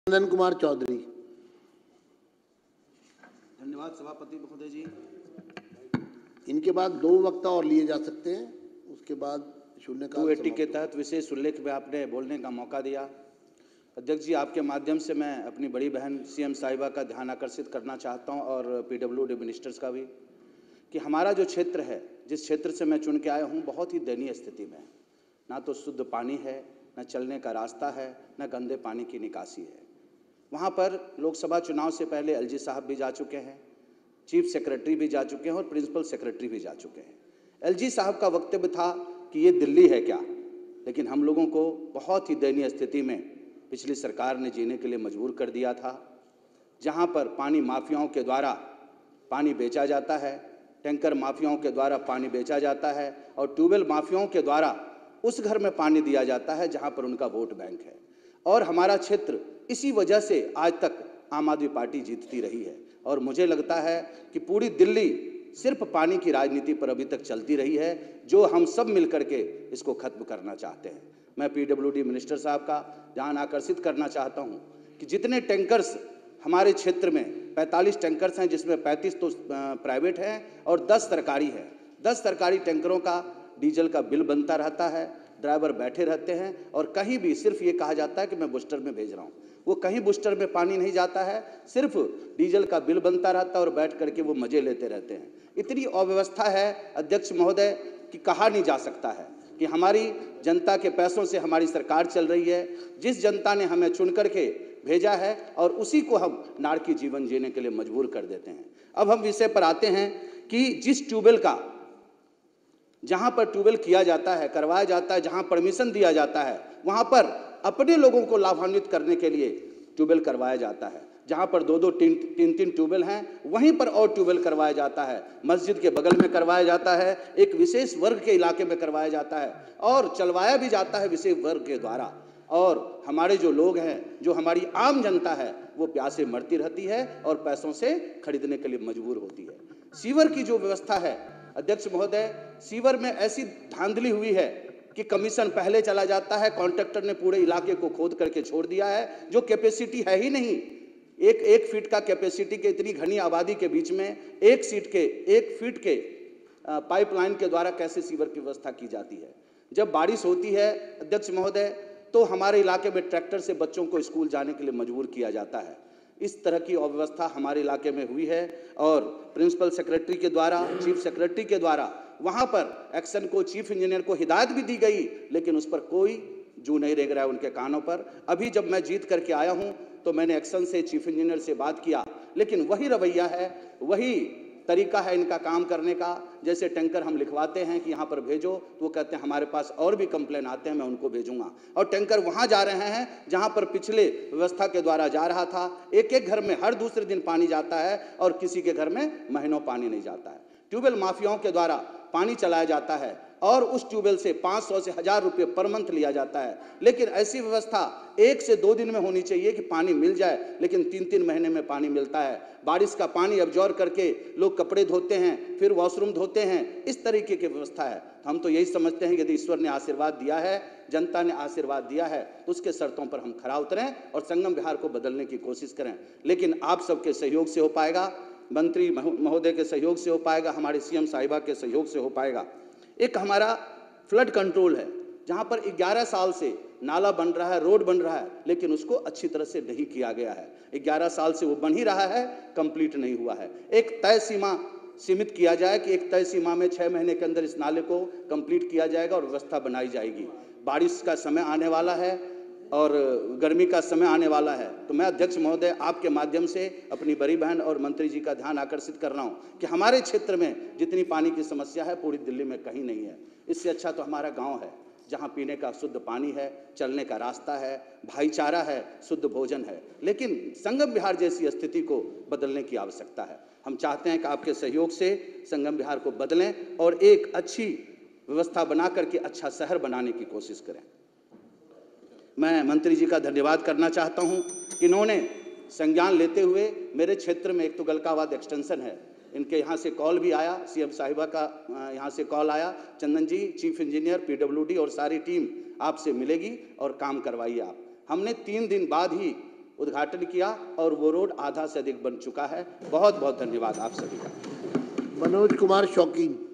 नंदन कुमार चौधरी। धन्यवाद सभापति महोदय जी। इनके बाद 2 वक्ता और लिए जा सकते हैं, उसके बाद शून्यकाल 280 के तहत विशेष उल्लेख में आपने बोलने का मौका दिया। अध्यक्ष जी, आपके माध्यम से मैं अपनी बड़ी बहन सीएम साहिबा का ध्यान आकर्षित करना चाहता हूं और पीडब्ल्यूडी मिनिस्टर्स का भी, कि हमारा जो क्षेत्र है, जिस क्षेत्र से मैं चुन के आया हूं, बहुत ही दयनीय स्थिति में है। ना तो शुद्ध पानी है, न चलने का रास्ता है, न गंदे पानी की निकासी है। वहाँ पर लोकसभा चुनाव से पहले एलजी साहब भी जा चुके हैं, चीफ सेक्रेटरी भी जा चुके हैं और प्रिंसिपल सेक्रेटरी भी जा चुके हैं। एलजी साहब का वक्तव्य था कि ये दिल्ली है क्या, लेकिन हम लोगों को बहुत ही दयनीय स्थिति में पिछली सरकार ने जीने के लिए मजबूर कर दिया था, जहाँ पर पानी माफियाओं के द्वारा पानी बेचा जाता है, टैंकर माफियाओं के द्वारा पानी बेचा जाता है और ट्यूबवेल माफियाओं के द्वारा उस घर में पानी दिया जाता है जहाँ पर उनका वोट बैंक है। और हमारा क्षेत्र इसी वजह से आज तक आम आदमी पार्टी जीतती रही है और मुझे लगता है कि पूरी दिल्ली सिर्फ पानी की राजनीति पर अभी तक चलती रही है, जो हम सब मिलकर के इसको खत्म करना चाहते हैं। मैं पीडब्ल्यूडी मिनिस्टर साहब का ध्यान आकर्षित करना चाहता हूं कि जितने टैंकर्स हमारे क्षेत्र में 45 टैंकर्स हैं, जिसमें 35 तो प्राइवेट हैं और 10 सरकारी हैं। 10 सरकारी टैंकरों का डीजल का बिल बनता रहता है, ड्राइवर बैठे रहते हैं और कहीं भी सिर्फ ये कहा जाता है कि मैं बूस्टर में भेज रहा हूँ। वो कहीं बूस्टर में पानी नहीं जाता है, सिर्फ डीजल का बिल बनता रहता है और बैठ करके वो मजे लेते रहते हैं। इतनी अव्यवस्था है अध्यक्ष महोदय कि कहा नहीं जा सकता है कि हमारी जनता के पैसों से हमारी सरकार चल रही है। जिस जनता ने हमें चुन करके भेजा है और उसी को हम नारकी जीवन जीने के लिए मजबूर कर देते हैं। अब हम विषय पर आते हैं कि जिस ट्यूबवेल का, जहां पर ट्यूबवेल किया जाता है, करवाया जाता है, जहां परमिशन दिया जाता है, वहां पर अपने लोगों को लाभान्वित करने के लिए ट्यूबवेल करवाया जाता है। जहां पर 2-2, 3-3 ट्यूबवेल हैं, वहीं पर और ट्यूबवेल करवाया जाता है। मस्जिद के बगल में करवाया जाता है, एक विशेष वर्ग के इलाके में करवाया जाता है और चलवाया भी जाता है विशेष वर्ग के द्वारा। और हमारे जो लोग हैं, जो हमारी आम जनता है, वो प्यासे मरती रहती है और पैसों से खरीदने के लिए मजबूर होती है। सीवर की जो व्यवस्था है अध्यक्ष महोदय, सीवर में ऐसी धांधली हुई है कि कमीशन पहले चला जाता है, कॉन्ट्रैक्टर ने पूरे इलाके को खोद करके छोड़ दिया है, जो कैपेसिटी है ही नहीं। एक फीट का कैपेसिटी के इतनी घनी आबादी के बीच में 1 फीट के पाइपलाइन के द्वारा कैसे सीवर की व्यवस्था की जाती है। जब बारिश होती है अध्यक्ष महोदय, तो हमारे इलाके में ट्रैक्टर से बच्चों को स्कूल जाने के लिए मजबूर किया जाता है। इस तरह की अव्यवस्था हमारे इलाके में हुई है और प्रिंसिपल सेक्रेटरी के द्वारा, चीफ सेक्रेटरी के द्वारा वहां पर एक्शन को, चीफ इंजीनियर को हिदायत भी दी गई, लेकिन उस पर कोई जू नहीं रेंग रहा है उनके कानों पर। अभी जब मैं जीत करके आया हूं तो मैंने एक्शन से, चीफ इंजीनियर से बात किया, लेकिन वही रवैया है, वही तरीका है इनका काम करने का। जैसे टैंकर हम लिखवाते हैं कि यहाँ पर भेजो, तो वो कहते हैं हमारे पास और भी कंप्लेन आते हैं, मैं उनको भेजूंगा। और टैंकर वहाँ जा रहे हैं जहाँ पर पिछले व्यवस्था के द्वारा जा रहा था। एक एक घर में हर दूसरे दिन पानी जाता है और किसी के घर में महीनों पानी नहीं जाता है। ट्यूबवेल माफियाओं के द्वारा पानी चलाया जाता है और उस ट्यूबवेल से 500 से 1000 रुपये पर मंथ लिया जाता है। लेकिन ऐसी व्यवस्था 1 से 2 दिन में होनी चाहिए कि पानी मिल जाए, लेकिन 3-3 महीने में पानी मिलता है। बारिश का पानी अब्जॉर्ब करके लोग कपड़े धोते हैं, फिर वॉशरूम धोते हैं, इस तरीके की व्यवस्था है। हम तो यही समझते हैं कि यदि ईश्वर ने आशीर्वाद दिया है, जनता ने आशीर्वाद दिया है, तो उसके शर्तों पर हम खरा उतरें और संगम विहार को बदलने की कोशिश करें। लेकिन आप सबके सहयोग से हो पाएगा, मंत्री महोदय के सहयोग से हो पाएगा, हमारे सीएम साहिबा के सहयोग से हो पाएगा। एक हमारा फ्लड कंट्रोल है, जहां पर 11 साल से नाला बन रहा है, रोड बन रहा है, लेकिन उसको अच्छी तरह से नहीं किया गया है। 11 साल से वो बन ही रहा है, कंप्लीट नहीं हुआ है। एक तय सीमा सीमित किया जाए कि एक तय सीमा में 6 महीने के अंदर इस नाले को कंप्लीट किया जाएगा और व्यवस्था बनाई जाएगी। बारिश का समय आने वाला है और गर्मी का समय आने वाला है, तो मैं अध्यक्ष महोदय आपके माध्यम से अपनी बड़ी बहन और मंत्री जी का ध्यान आकर्षित कर रहा हूं कि हमारे क्षेत्र में जितनी पानी की समस्या है पूरी दिल्ली में कहीं नहीं है। इससे अच्छा तो हमारा गांव है, जहां पीने का शुद्ध पानी है, चलने का रास्ता है, भाईचारा है, शुद्ध भोजन है। लेकिन संगम विहार जैसी स्थिति को बदलने की आवश्यकता है। हम चाहते हैं कि आपके सहयोग से संगम विहार को बदलें और एक अच्छी व्यवस्था बना करके अच्छा शहर बनाने की कोशिश करें। मैं मंत्री जी का धन्यवाद करना चाहता हूं कि इन्होंने संज्ञान लेते हुए मेरे क्षेत्र में एक तो गलकाबाद एक्सटेंशन है, इनके यहाँ से कॉल भी आया, सीएम साहिबा का यहाँ से कॉल आया, चंदन जी चीफ इंजीनियर पीडब्ल्यूडी और सारी टीम आपसे मिलेगी और काम करवाइए आप। हमने 3 दिन बाद ही उद्घाटन किया और वो रोड आधा से अधिक बन चुका है। बहुत बहुत धन्यवाद आप सभी का। मनोज कुमार शौकीन।